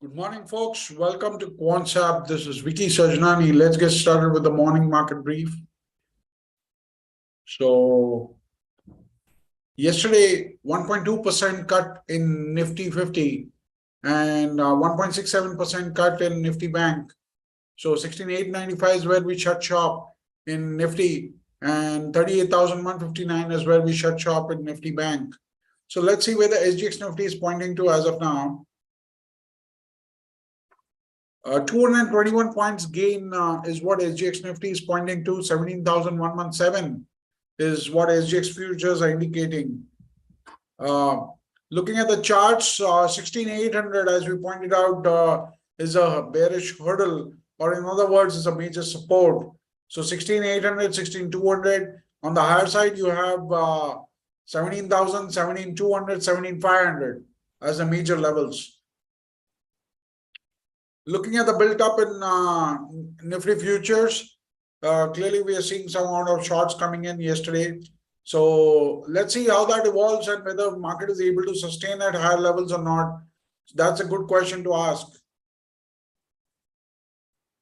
Good morning, folks. Welcome to QuantSap. This is Vicky Sajnani. Let's get started with the morning market brief. So, yesterday, 1.2% cut in Nifty 50 and 1.67% cut in Nifty Bank. So, 16,895 is where we shut shop in Nifty, and 38,159 is where we shut shop in Nifty Bank. So, let's see where the SGX Nifty is pointing to as of now. 221 points gain is what SGX Nifty is pointing to. 17,117 is what SGX futures are indicating. Looking at the charts, 16,800, as we pointed out, is a bearish hurdle, or in other words, is a major support. So 16,800, 16,200. On the higher side, you have 17,000, 17,200, 17,500 as the major levels. Looking at the built up in Nifty futures, clearly we are seeing some amount of shorts coming in yesterday. So let's see how that evolves and whether the market is able to sustain at higher levels or not. That's a good question to ask.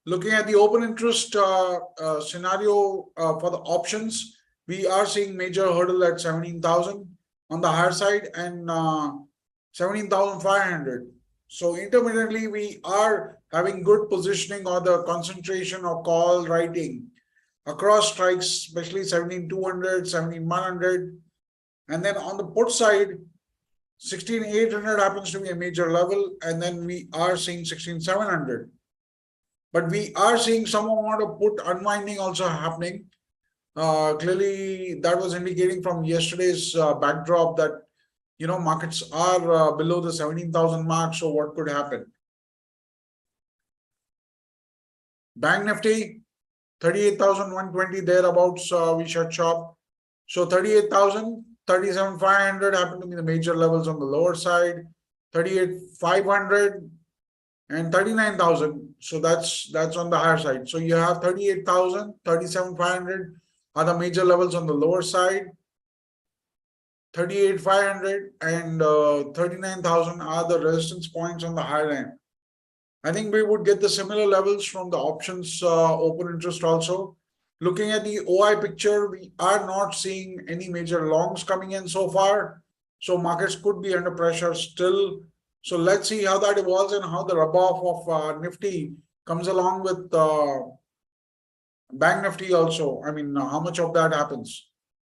Looking at the open interest scenario for the options, we are seeing major hurdle at 17,000 on the higher side and 17,500. So intermittently, we are having good positioning or the concentration of call writing across strikes, especially 17,200, 17,100. And then on the put side, 16,800 happens to be a major level. And then we are seeing 16,700. But we are seeing some amount of put unwinding also happening. Clearly, that was indicating from yesterday's backdrop that markets are below the 17,000 mark. So what could happen? Bank Nifty, 38,120 thereabouts, we shut shop. So 38,000, 37,500 happen to be the major levels on the lower side. 38,500 and 39,000. So that's on the higher side. So you have 38,000, 37,500 are the major levels on the lower side. 38,500 and 39,000 are the resistance points on the higher end. I think we would get the similar levels from the options open interest also. Looking at the OI picture, we are not seeing any major longs coming in so far. So markets could be under pressure still. So let's see how that evolves and how the rub-off of Nifty comes along with Bank Nifty also. I mean, how much of that happens?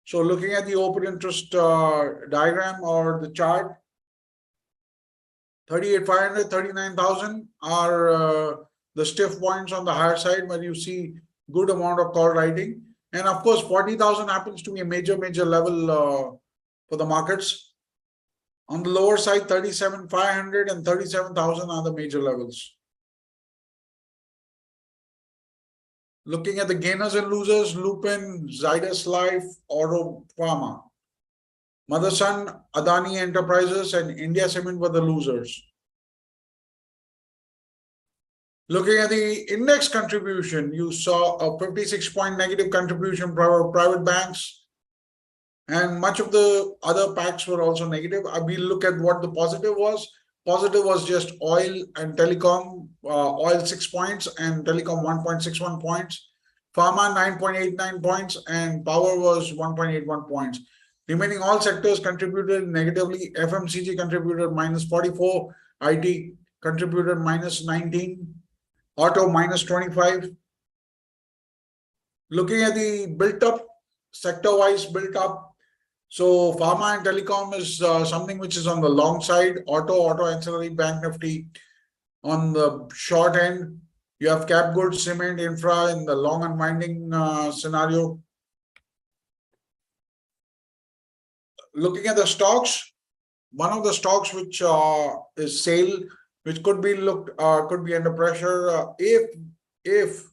So looking at the open interest diagram or the chart, 38,500, 39,000 are the stiff points on the higher side where you see good amount of call writing. And of course, 40,000 happens to be a major level for the markets. On the lower side, 37,500 and 37,000 are the major levels. Looking at the gainers and losers, Lupin, Zydus Life, Oro Pharma. Motherson, Adani Enterprises, and India Cement were the losers. Looking at the index contribution, you saw a 56-point negative contribution for private banks, and much of the other packs were also negative. We look at what the positive was. Positive was just oil and telecom, oil 6 points and telecom 1.61 points. Pharma 9.89 points and power was 1.81 points. Remaining all sectors contributed negatively. FMCG contributed -44, IT contributed -19, auto -25. Looking at the built up, sector-wise built up, so pharma and telecom is something which is on the long side. Auto ancillary, Bank Nifty on the short end. You have cap goods, cement, infra in the long unwinding scenario. Looking at the stocks, one of the stocks which is SAIL, which could be under pressure if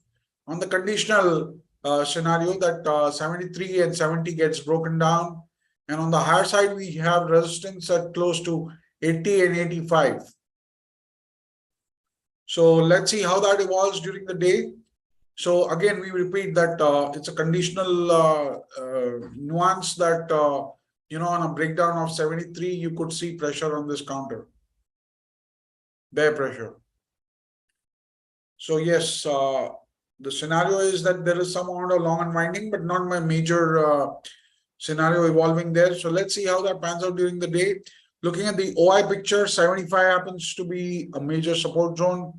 on the conditional scenario that 73 and 70 gets broken down. And on the higher side, we have resistance at close to 80 and 85. So let's see how that evolves during the day. So again, we repeat that it's a conditional nuance that, on a breakdown of 73, you could see pressure on this counter. bear pressure. So yes, the scenario is that there is some amount of long unwinding, but not my major scenario evolving there. So let's see how that pans out during the day. Looking at the OI picture, 75 happens to be a major support zone,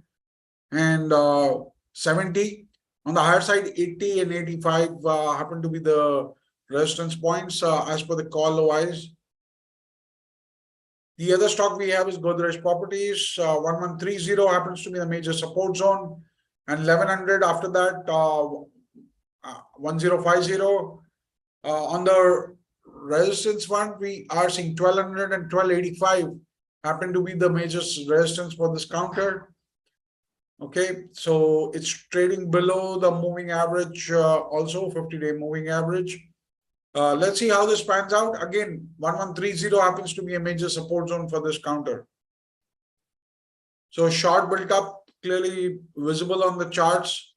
and 70 on the higher side, 80 and 85 happen to be the resistance points as per the call OIs. The other stock we have is Godrej Properties. 1130 happens to be the major support zone, and 1100 after that, 1050. On the resistance front, we are seeing 1200 and 1285 happen to be the major resistance for this counter. Okay, so it's trading below the moving average, also 50-day moving average. Let's see how this pans out. Again, 1130 happens to be a major support zone for this counter. So short built up, clearly visible on the charts.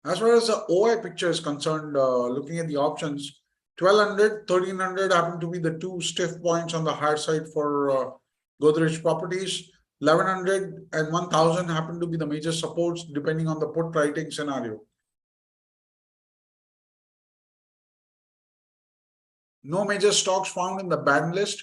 As far as the OI picture is concerned, looking at the options, 1200, 1300 happen to be the two stiff points on the higher side for Godrej Properties. 1100 and 1000 happen to be the major supports depending on the put writing scenario. No major stocks found in the banned list.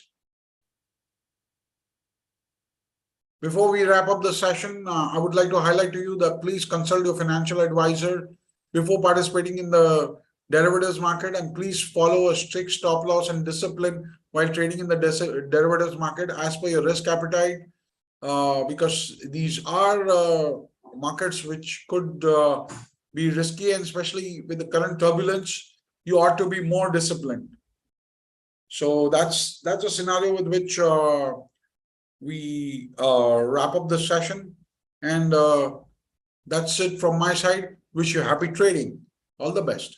Before we wrap up the session, I would like to highlight to you that please consult your financial advisor before participating in the derivatives market, and please follow a strict stop loss and discipline while trading in the derivatives market as per your risk appetite, because these are markets which could be risky, and especially with the current turbulence, you ought to be more disciplined. So that's a scenario with which we wrap up the session, and that's it from my side. Wish you happy trading. All the best.